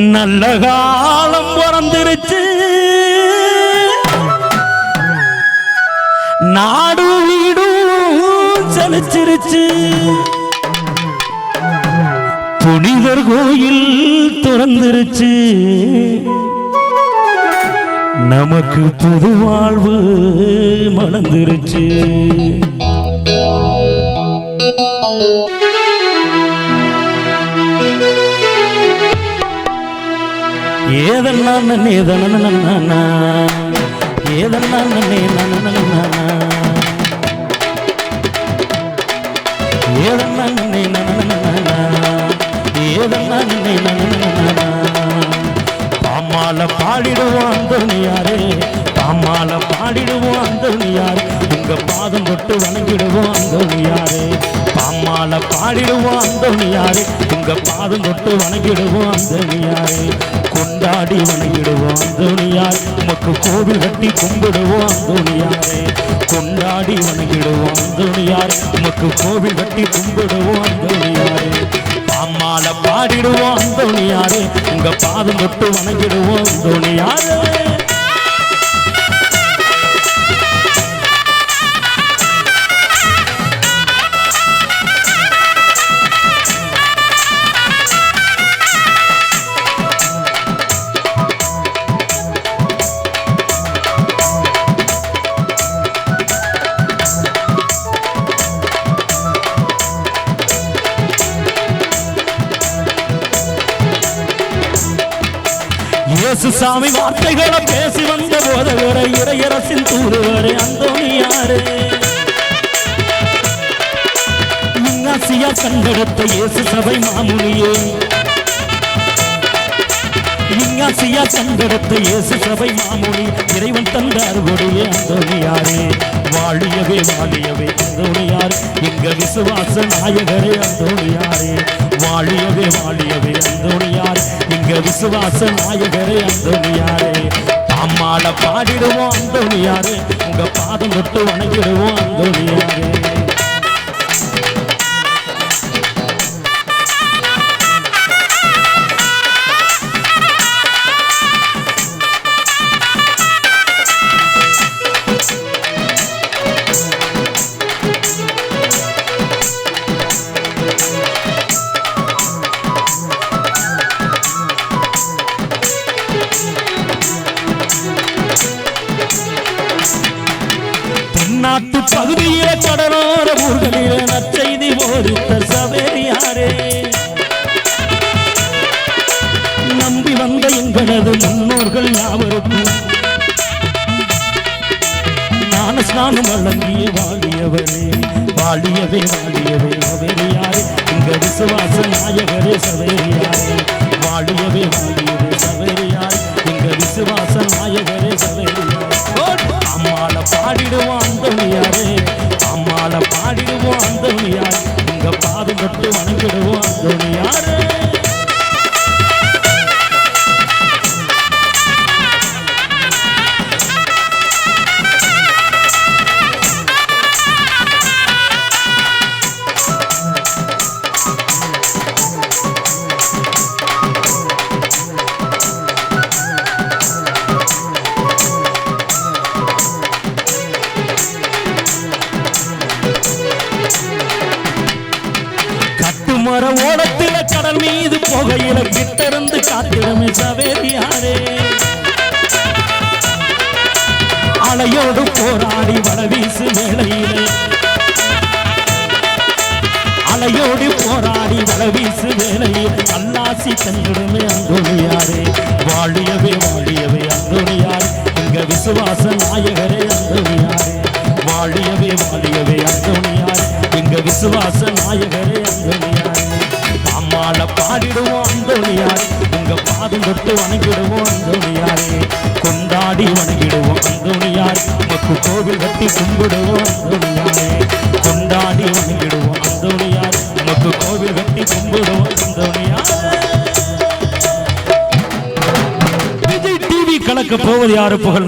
நல்ல காலம் பிறந்திருச்சு, நாடு வீடும் செழிச்சிருச்சு, புனிதர் கோயில் திறந்திருச்சு, நமக்கு புது வாழ்வு மலர்ந்துருச்சு. ஏதன்னா ஏதன்னா ஏதன்னா பாமால பாடிடுவான் துணியாரே, பாமால பாடிடுவான் துணியாரே, உங்க பாதம் தொட்டு வணங்கிடுவான் துணியாரே, பாமால பாடிடுவான் துணியாரே, உங்க பாதம் தொட்டு வணங்கிடுவான் துணியாரே, கொண்டாடி வணங்கிடுவான் துணியார், உமக்கு கோவில் கட்டி கும்பிடுவான் துணியாரே, கொண்டாடி வணங்கிடுவான் துணியார், உமக்கு கோவில் கட்டி கும்பிடுவான் துணியாரே, பாமால பாடிடுவான் துணியாரே, உங்க பாதம் தொட்டு வணங்கிடுவான் துணியாரே. இயேசு சாமி வார்த்தைகளை பேசி வந்த போதவரை இறையரசின் தூதுவரே அந்தோணியாரே, இங்காசியா கண்டெடுத்த இயேசு சபை மாமுனியே, இங்காசியா கண்டெடுத்த இயேசு சபை மாமுனி, இறைவன் தந்தார் கொடியே அந்தோணியாரே, வாழியவே வாழியவே அந்தோணியாரே, எங்க விசுவாச நாயகரே அந்தோணியாரே, வாழியவே வாழியவே அந்தோணியாரே, எங்க விசுவாச நாயகரே அந்தோணியாரே, பாமால பாடிடுவோம் அந்தோணியாரே, உங்க பாதம் தொட்டு வணங்கிடுவோம் அந்தோணியாரே. நாட்டு பகுதியிலே கடலோர ஊர்களிலே நற்செய்தி போதித்த சவேரியாரே, நம்பி வந்த எங்களது முன்னோர்கள் யாவருக்கும் ஞான ஸ்நானம் வழங்கிய வாழியவரே, வாழியவே வாழியவே சவேரியாரே, எங்க விசுவாச நாயகரே சவேரியாரே, வாழியவே வாழியவே சவேரியாரே, எங்க விசுவாச நாயகரே சவேரியாரே, அம்மால பாடிடுவோம் அந்தோணியாரே, அம்மால பாடிடுவோம் அந்தோணியாரே, உங்க பாதம் தொட்டு வணங்கிடுவோம் அந்தோணியாரே. மர ஓடத்தில கடல் மீது போகையில கிட்டருந்து காத்திடமே சவேரியாரே, அலையோடு போராடி வளவீசு வேளையிலே, அலையோடு போராடி வளவீசு வேளையில் அல்லாசி தந்திடுமே அந்தோணியாரே, வாழியவே வாழியவே அந்தோணியாரே, எங்க விசுவாச நாயகரே அந்தோணியாரே, வாழியவே வாழியவே அந்தோணியாரே, எங்க விசுவாச நாயகரே அந்தோணியாரே, பாமால பாடிடுவோம் அந்தோணியாரே, உங்க பாதம் தொட்டு வணங்கிடுவோம் அந்தோணியாரே, கொண்டாடி வணங்கிடுவோம் அந்தோணியாரே, உமக்கு கோவில் கட்டி கும்பிடுவோம் அந்தோணியாரே, கொண்டாடி வணங்கிடுவோம் அந்தோணியாரே, உமக்கு கோவில் கட்டி கும்பிடுவோம் அந்தோணியாரே. விஜய் டிவி கலக்க போவது யாரு புகழ்?